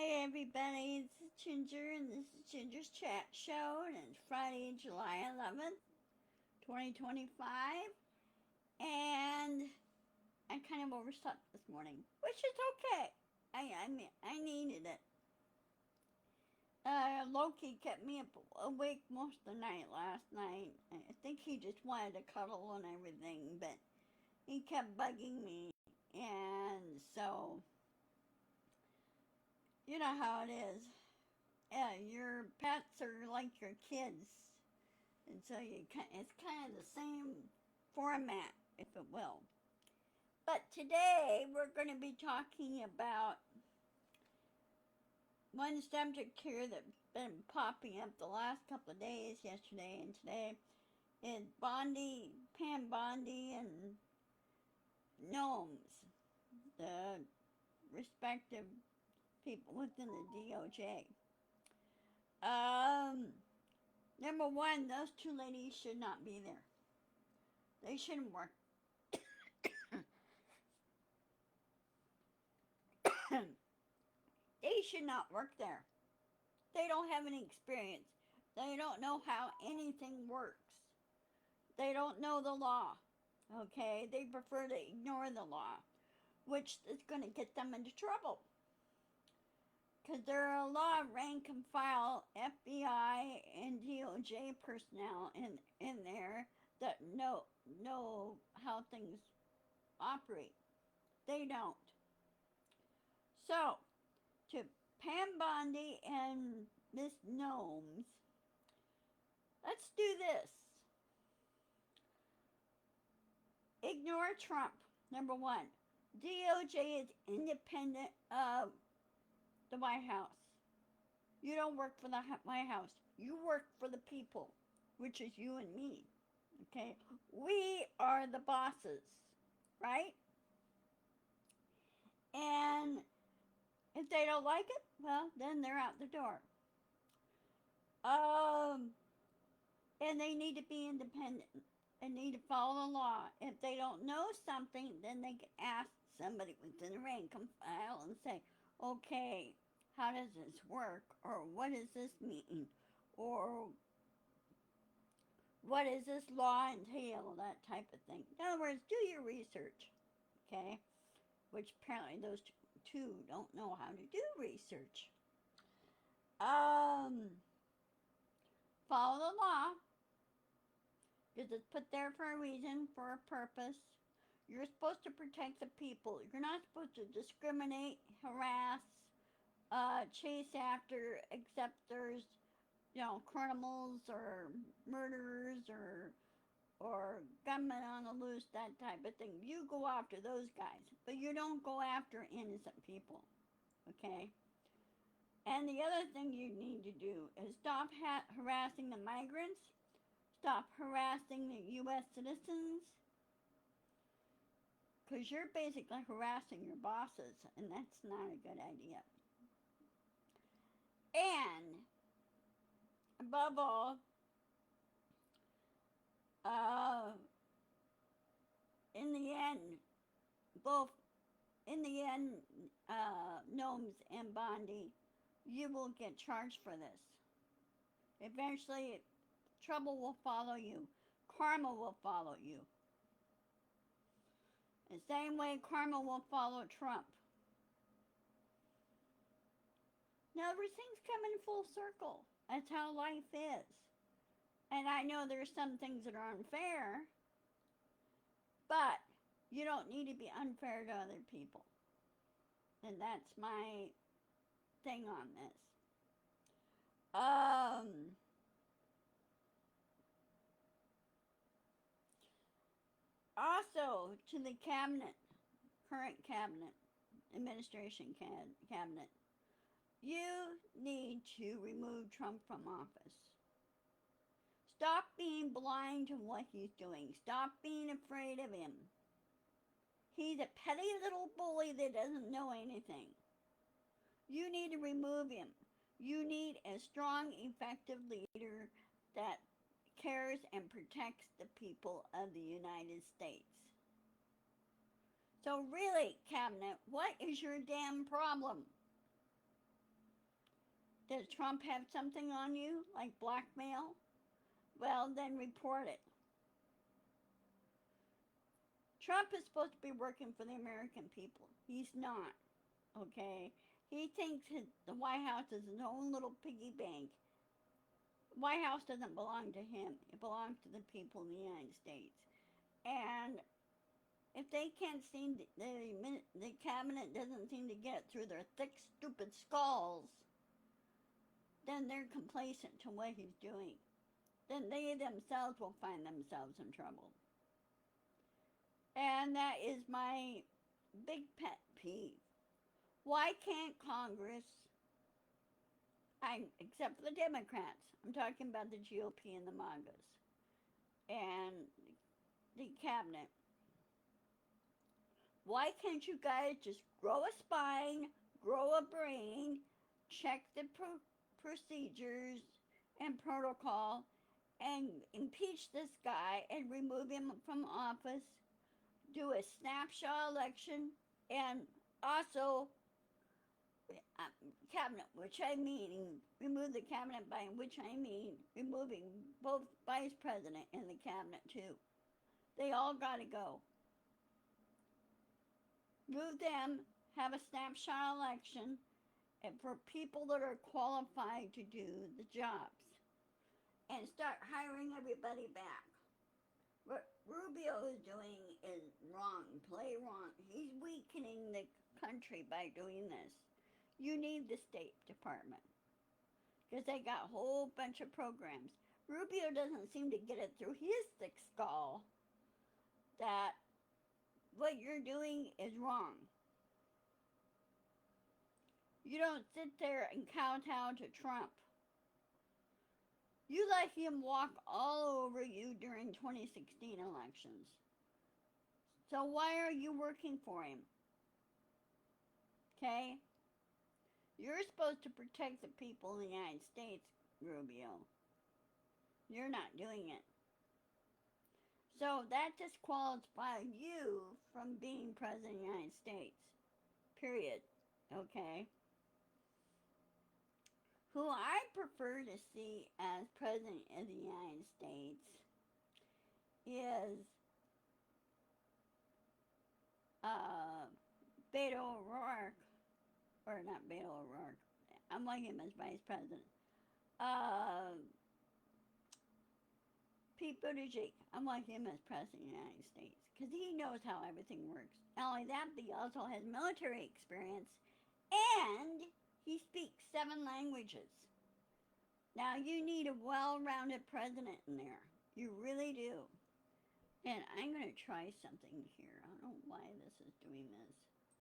Hi everybody, this is Ginger and this is Ginger's Chat Show and it's Friday, July 11th, 2025 and I kind of overslept this morning, which is okay. I needed it. Loki kept me up awake most of the night last night. I think he just wanted to cuddle and everything, but he kept bugging me and so you know how it is. Yeah, your pets are like your kids, and so it's kind of the same format, if it will. But today we're going to be talking about one subject here that's been popping up the last couple of days, yesterday and today, is Bondi and Noemes, the respective people within the DOJ. Number one, those two ladies should not be there. They shouldn't work. They should not work there. They don't have any experience. They don't know how anything works. They don't know the law. Okay? They prefer to ignore the law, which is going to get them into trouble. Because there are a lot of rank and file FBI and DOJ personnel in there that know how things operate. They don't. So, to Pam Bondi and Miss Noemes, let's do this. Ignore Trump, number one. DOJ is independent of the White House. You don't work for the White House. You work for the people, which is you and me. Okay? We are the bosses, right? And if they don't like it, well, then they're out the door. And they need to be independent. They need to follow the law. If they don't know something, then they can ask somebody within the rank and file and say, okay, how does this work? Or what does this mean? Or what does this law entail? That type of thing. In other words, do your research. Okay? Which apparently those two don't know how to do research. Follow the law. Because it's put there for a reason, for a purpose. You're supposed to protect the people. You're not supposed to discriminate, harass, chase after, except there's, criminals or murderers or gunmen on the loose, that type of thing. You go after those guys, but you don't go after innocent people, okay? And the other thing you need to do is stop harassing the migrants. Stop harassing the U.S. citizens, because you're basically harassing your bosses, and that's not a good idea. And, above all, uh, in the end, Noemes and Bondi, you will get charged for this. Eventually, trouble will follow you. Karma will follow you. The same way karma will follow Trump. Now, everything's coming full circle. That's how life is. And I know there's some things that are unfair, but you don't need to be unfair to other people. And that's my thing on this. Also, to the cabinet, current cabinet, administration cabinet, you need to remove Trump from office. Stop being blind to what he's doing. Stop being afraid of him. He's a petty little bully that doesn't know anything. You need to remove him. You need a strong, effective leader that cares and protects the people of the United States. So really, Cabinet, what is your damn problem? Does Trump have something on you, like blackmail? Well, then report it. Trump is supposed to be working for the American people. He's not, okay? He thinks the White House is his own little piggy bank. The White House doesn't belong to him. It belongs to the people of the United States. And if they can't seem to, the cabinet doesn't seem to get it through their thick, stupid skulls, then they're complacent to what he's doing. Then they themselves will find themselves in trouble. And that is my big pet peeve. Why can't Congress, except for the Democrats, I'm talking about the GOP and the MAGAs, and the cabinet, why can't you guys just grow a spine, grow a brain, check the procedures and protocol, and impeach this guy and remove him from office, do a snapshot election, and also cabinet, which I mean, remove the cabinet, by which I mean removing both vice president and the cabinet too. They all gotta go. Move them, have a snapshot election, and for people that are qualified to do the jobs, and start hiring everybody back. What Rubio is doing is wrong, play wrong. He's weakening the country by doing this. You need the State Department, because they got a whole bunch of programs. Rubio doesn't seem to get it through his thick skull that what you're doing is wrong. You don't sit there and kowtow to Trump. You let him walk all over you during 2016 elections. So why are you working for him? Okay? You're supposed to protect the people in the United States, Rubio. You're not doing it. So that disqualifies you from being President of the United States. Period. Okay? Who I prefer to see as President of the United States is Beto O'Rourke, or not Beto O'Rourke, I want him as Vice President. Pete Buttigieg, I want him as President of the United States, because he knows how everything works. Not only that, but he also has military experience, and he speaks 7 languages. Now, you need a well-rounded president in there. You really do. And I'm going to try something here. I don't know why this is doing this.